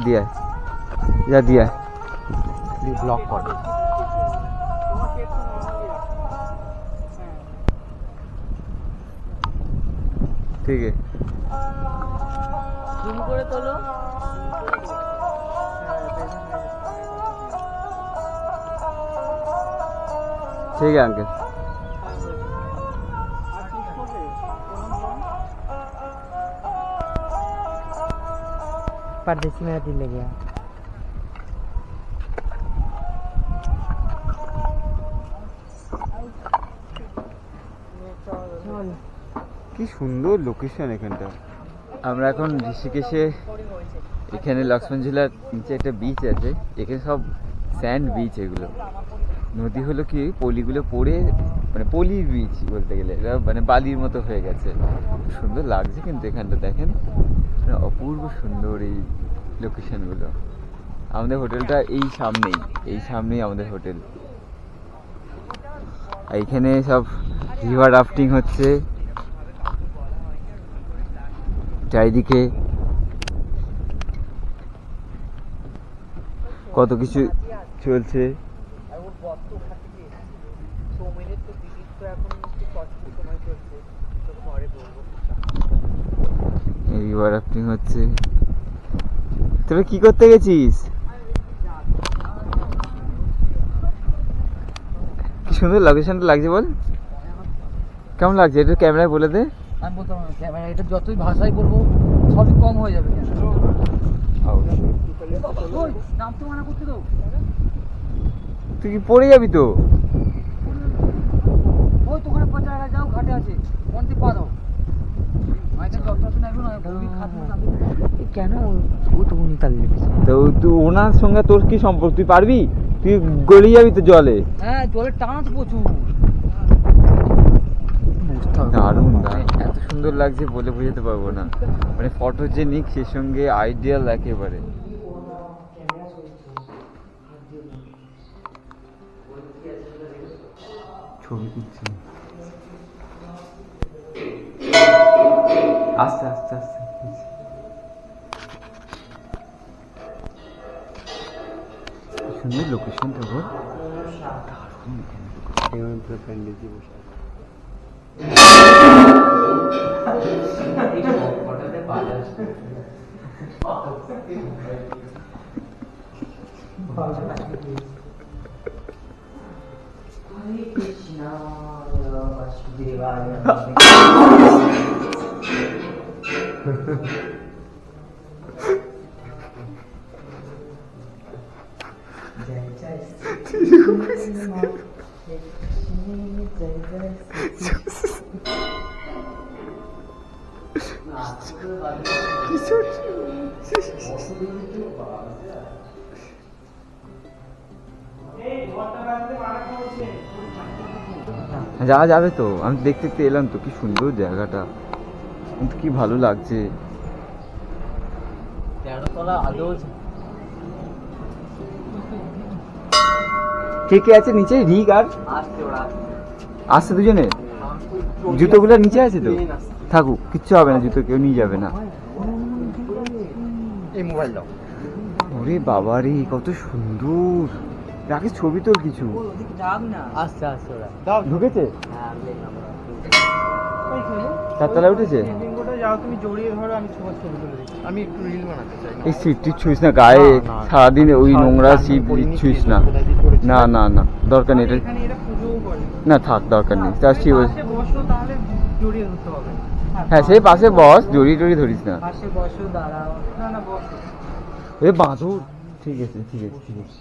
दिया है, दिया ब्लॉक कर ठीक है। জুম করে তোলো। ठीक है अंकल। परदेसी मेरा दिल ले गया। কি সুন্দর লোকেশন এখানটা। আমরা এখন ঋষিকেশে, এখানে লক্ষ্মণ ঝুলার নিচে একটা বিচ আছে, এখানে সব স্যান্ড বিচ, এগুলো নদী হলো কি পলিগুলো পড়ে, মানে পলির বিচ বলতে গেলে, এটা মানে বালির মতো হয়ে গেছে। সুন্দর লাগছে কিন্তু এখানটা দেখেন, অপূর্ব সুন্দর এই লোকেশনগুলো। আমাদের হোটেলটা এই সামনেই আমাদের হোটেল। এইখানে সব রিভার রাফটিং হচ্ছে চারিদিকে, কত কিছু চলছে। রিভার রাফটিং হচ্ছে। তবে কি করতে গেছিস? কি সুন্দর লোকেশনটা লাগছে বল, কেমন লাগছে এটা ক্যামেরায় বলে দে। আমি বলতে পারবো ক্যামেরা, এটা যতই ভাষায় বলবো সবই কম হয়ে যাবে। তুই কি পড়ে যাবি তো? ওই তো ওখানে 50 টাকা যাও, ঘাটে আছে, মন্দির পা দাও। কেন ও তো উনি তাহলে তো তুই ওনার সঙ্গে তোর কি সম্পর্ক? তুই পারবি? তুই গড়িয়ে যাবি তো জলে। হ্যাঁ জলে টানা তো প্রচুর। দারুণ, এত সুন্দর লাগছে বলে বোঝাতে পারবো না, মানে ফটোজেনিক, সেই সঙ্গে আইডিয়াল একেবারে। ছবি তুলছি, আস্তে আস্তে আস্তে। সুন্দর লোকেশনটা বল, যাওয়া যাবে তো। আমি দেখতে দেখতে এলাম তো, কি সুন্দর জায়গাটা, কিন্তু কি ভালো লাগছে। 13 তলা আদৌ কে কে আছে নিচে? রিক আর আসছে, ওরা আসছে দুজনে। জুতোগুলো নিচে আছে তো, থাকুক, কিচ্ছু হবে না, জুতো কেউ নিয়ে যাবে না। এই মোবাইল দাও। ওরে বাবা রে, কত সুন্দর। রাখিস ছবি তোর কিছু। আসছে আসছে ওরা ঢুকেছে, হ্যাঁ আমি দেখলাম। চারতলা উঠেছে। যাও তুমি জড়িয়ে ধরো, আমি ছবি তুলে দিচ্ছি। আমি একটু রিল বানাতে চাই। এই সিটটি ছুঁইস না গায়ে, সারাদিন ওই নোংরা সিট ছুঁইস না। না না না, দরকার নেই এটা। এখানে এরা পুজোও করে না থাক, দরকার নেই। তার কি বলছে? পাশে বসো, তাহলে জড়িয়ে ধরতে হবে। হ্যাঁ সেই পাশে বস, জড়িয়ে টড়িয়ে ধরিস না। পাশে বসো, দাঁড়াও। না না বসো। এ বাঁধো। ঠিক আছে ঠিক আছে ঠিক আছে।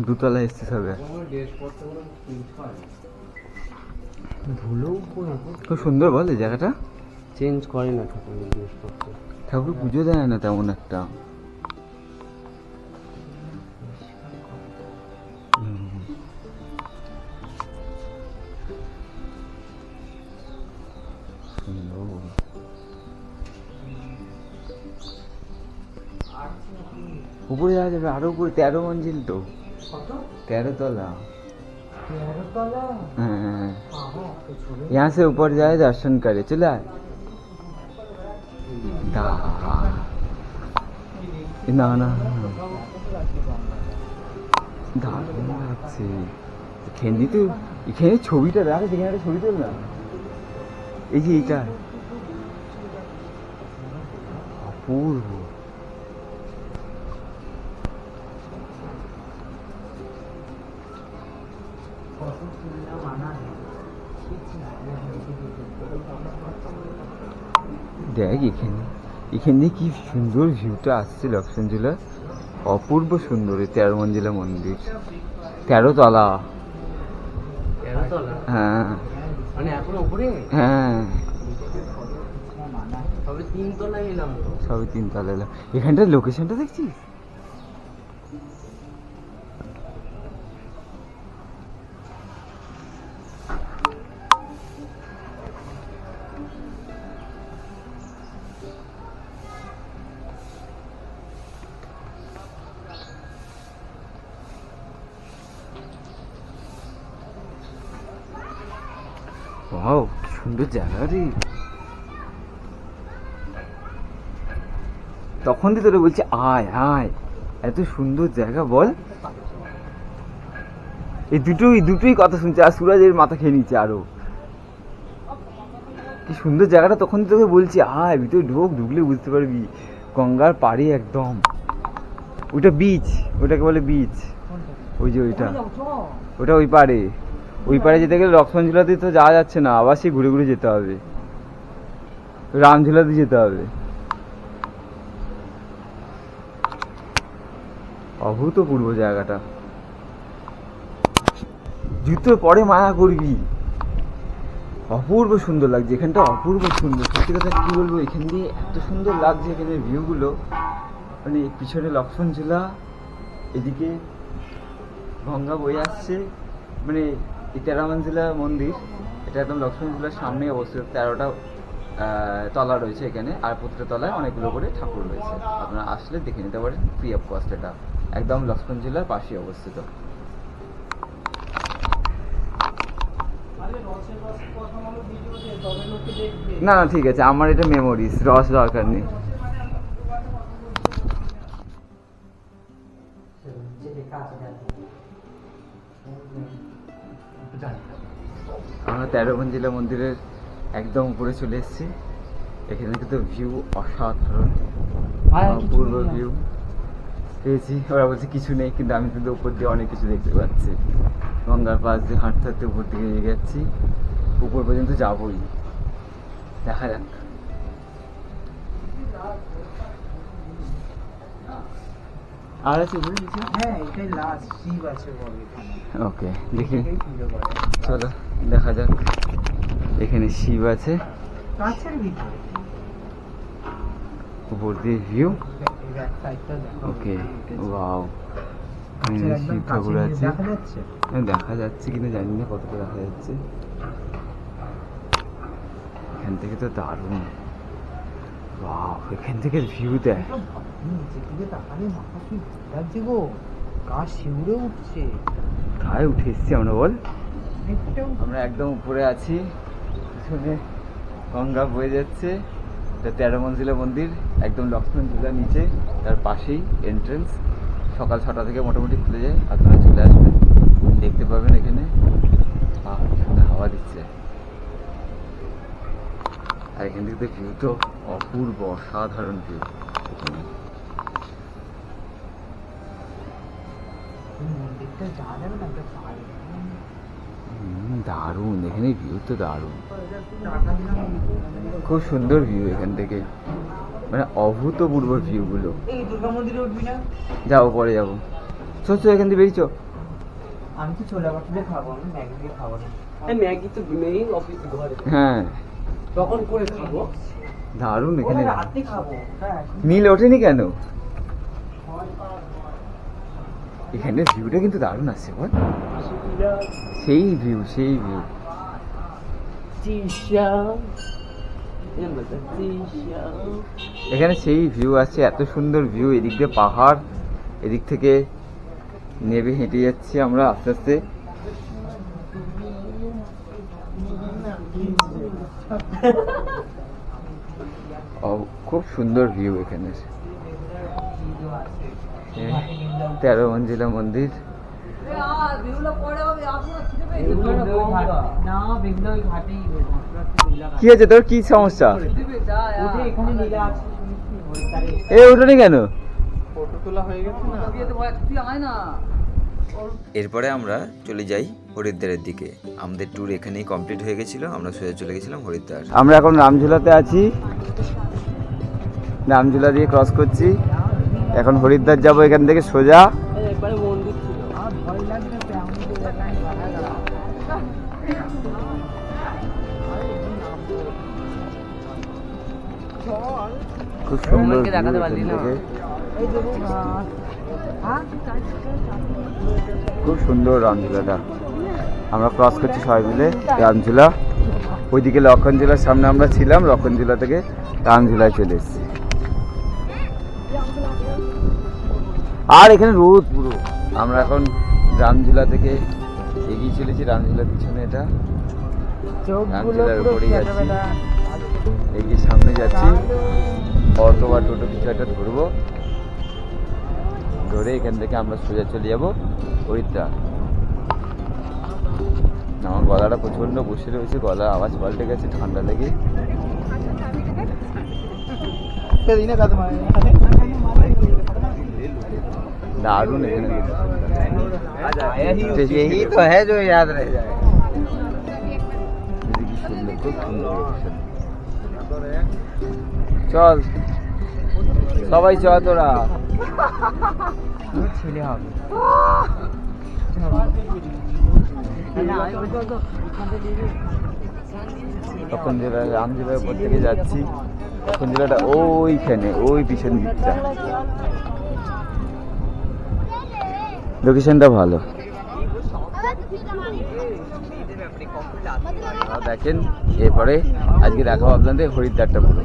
দুতলা এসছে সবে। খুব সুন্দর বল এই জায়গাটা। চেঞ্জ করে না ঠাকুরের জিনিসপত্র। ঠাকুর পুজো দেয় না তেমন একটা। উপরে যাওয়া যাবে আরো উপরে, 13 মঞ্জিল তো, কত 13 তলা। 13 তলা? हाँ, বাবা, তো ছোট। यहाँ से ऊपर जाए दर्शन करे, चला না না দারুণ লাগছে। এখানে তো, এখানে ছবিটা দেখ, যেখানে একটা ছবি তোল না, এই যে এইটা অপূর্ব। দেখ এখানে, এখানে কি সুন্দর ভিউটা আসছে লক্ষ্মণঝুলা, অপূর্ব সুন্দর। এই 13 মঞ্জিলা মন্দির, 13 তলা। 13 তলা? হ্যাঁ মানে এখন উপরে হ্যাঁ, তবে 3 তলায় এলাম তো। সবই 3 তলা এলাম। এখানটার লোকেশনটা দেখছিস? ওয়াও, কি সুন্দর জায়গা রে। তখন দিয়ে তোরা বলছি আয় আয়, এত সুন্দর জায়গা বল। এই দুটোই কথা শুনছে, আর সুরাজের মাথা খেয়ে নিচ্ছে আরো। কি সুন্দর জায়গাটা, তখন তোকে বলছি আয় ভিতরে ঢোক, ঢুকলে বুঝতে পারবি গঙ্গার পাড়ে একদম। ওটা বিচ, ওটাকে বলে বিচ। ওই যে ওইটা, ওটা ওই পাড়ে। ওই পাড়ে যেতে গেলে লক্ষ্মণঝুলাতে তো যাওয়া যাচ্ছে না, আবার সেই ঘুরে ঘুরে যেতে হবে, রামঝুলাতে যেতে হবে। অভূতপূর্ব জায়গাটা, জুতো পরে মায়া করবি। অপূর্ব সুন্দর লাগছে এখানটা, অপূর্ব সুন্দর। সত্যি কথা কি বলবো, এখান দিয়ে এত সুন্দর লাগছে এখানের ভিউগুলো। মানে পিছনে লক্ষ্মণঝুলা, এদিকে গঙ্গা বয়ে আসছে। মানে এই 13 মঞ্জিলা মন্দির, এটা একদম লক্ষ্মণঝুলার সামনে অবস্থিত। 13টা তলা রয়েছে এখানে, আর প্রতিটা তলায় অনেকগুলো করে ঠাকুর রয়েছে। আপনারা আসলে দেখে নিতে পারেন ফ্রি অফ কস্ট। এটা একদম লক্ষ্মণঝুলার পাশে অবস্থিত। না না ঠিক আছে, আমার এটা মেমোরিজ, রস দরকার নেই। আমরা 13 মঞ্জিলা মন্দিরের একদম উপরে চলে এসেছি। এখানে কিন্তু ভিউ অসাধারণ, অপূর্ব ভিউ পেয়েছি। ওরা বলছে কিছু নেই, কিন্তু আমি কিন্তু উপর দিয়ে অনেক কিছু দেখতে পাচ্ছি। গঙ্গার পাশ দিয়ে হাঁটতে হাঁটতে উপর দিকে নিয়ে যাচ্ছি, উপর পর্যন্ত যাবোই, দেখা যাক। আর আছে বলে কিছু? হ্যাঁ, এটাই লাস্ট শিব আছে বলে এখানে। ওকে, দেখি, এটাই পুজো করে। চলো দেখা যাক। এখানে শিব আছে, কাছের ভিতরে। উপর দিয়ে ভিউ। এই ব্যাক সাইডটা দেখো। ওকে, ওয়াও, এখানে কাছের একদম শিব কাছে ঠাকুর নিয়ে আছে। দেখা যাচ্ছে? হ্যাঁ, দেখা যাচ্ছে কিনা জানি না, কতটা দেখা যাচ্ছে। এখান থেকে তো দারুণ, ওয়াও, এখান থেকে ভিউ দেখ। নিচের দিকে তাকালে মাথা কি লাগছে গো, গা শিউরে উঠছে। গায়ে উঠে এসছি আমরা, বল। একদম আমরা একদম উপরে আছি, পিছনে গঙ্গা বয়ে যাচ্ছে। এটা 13 মঞ্জিলা মন্দির, একদম লক্ষ্মণঝুলা নিচে, তার পাশেই এন্ট্রেন্স। সকাল 6টা থেকে মোটামুটি খুলে যায়, আপনারা চলে আসবেন, দেখতে পাবেন এখানে। হাওয়া দিচ্ছে, আর এখান থেকে ভিউ তো অপূর্ব, অসাধারণ ভিউ। মন্দিরটা যাওয়া যাবে না, একটা পাহাড়ে। দারুণ, এখানে ভিউ তো দারুণ, টাকা দিলাম। খুব সুন্দর ভিউ এখান থেকে, মানে অভূতপূর্ব ভিউগুলো। এই দুর্গা মন্দিরে উঠবি না? যাবো, পরে যাবো। চো এখান থেকে বেরিয়েছো। আমি তো ছোলা বাটুরে খাবো, আমি ম্যাগি দিয়ে খাবো না। ম্যাগি তো নেই অফিস ঘরে, হ্যাঁ, তখন করে খাবো। দারুণ এখানে। ওরা রাতে খাবো। হ্যাঁ, নীল ওঠেনি কেন? এখানে ভিউটা কিন্তু দারুণ আসছে, বল। সেই ভিউ, সেই ভিউ। এখানে সেই ভিউ আসছে, এত সুন্দর ভিউ। এদিক দিয়ে পাহাড়, এদিক থেকে নেবে হেঁটে যাচ্ছি আমরা আস্তে আস্তে। খুব সুন্দর ভিউ এখানে। 13 মঞ্জিলা মন্দির। কি আছে তোর, কি সমস্যা? এ ওঠেনি কেন? এরপরে আমরা চলে যাই হরিদ্বারের দিকে। আমাদের ট্যুর এখানেই কমপ্লিট হয়ে গেছিল, আমরা সোজা চলে গেছিলাম হরিদ্বার। আমরা এখন রামঝুলাতে আছি, রামঝুলা দিয়ে ক্রস করছি, এখন হরিদ্বার যাব এখান থেকে সোজা। মন্দির ছিল। খুব সুন্দর এখান থেকে, খুব সুন্দর রামঝুলাটা। আমরা ক্রস করছি সবাই মিলে রামঝুলা। ওইদিকে লক্ষণঝুলার সামনে আমরা ছিলাম, লক্ষণঝুলা থেকে রামঝুলায় চলে এসেছি। আর এখানে রোদ পুরো। আমরা এখন রামঝুলা থেকে এগিয়ে চলেছি, রামঝুলার পিছনে এটা রামঝুলার উপরে যাচ্ছি, এগিয়ে সামনে যাচ্ছি। অটো বা টোটো কিছু একটা ধরবো, ধরে এখান থেকে আমরা সোজা চলে যাবো হরিদ্বার। আমার গলাটা প্রচন্ড বসে রয়েছে, গলার আওয়াজ পাল্টে গেছে ঠান্ডা লেগে। দারুণ এখানে, यही तो है जो याद रह जाए। কি সুন্দর, খুব সুন্দর। চল সবাই চ, তোরা ছেলে হবে। তখন জেলা রামজেলার উপর থেকে যাচ্ছি, তখন জেলাটা ওইখানে, ওই পিছন দিকটা। লোকেশনটা ভালো। দেখেন এরপরে আজকে দেখাবো আপনাদের হরিদ্বারটা পুরো।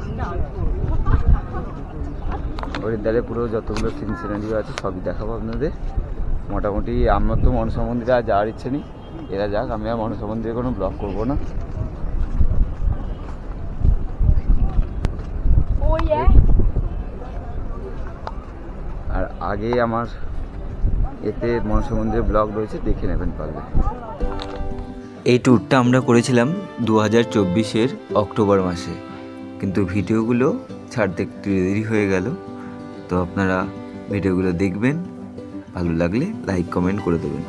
হরিদ্বারে পুরো যতগুলো সিন সিনারিও আছে সবই দেখাবো আপনাদের। মোটামুটি আমার তো মনসা মন্দিরে আর যাওয়ার ইচ্ছে নেই, এরা যাক, আমি আর মনসা মন্দিরে কোনো ব্লগ করবো না। আর আগে আমার এতে মনসা মন্দিরের ব্লগ রয়েছে, দেখে নেবেন পারলে। এই ট্যুরটা আমরা করেছিলাম 2024-এর অক্টোবর মাসে, কিন্তু ভিডিওগুলো ছাড়তে একটু দেরি হয়ে গেল। তো আপনারা ভিডিওগুলো দেখবেন, ভালো লাগলে লাইক কমেন্ট করে দেবেন।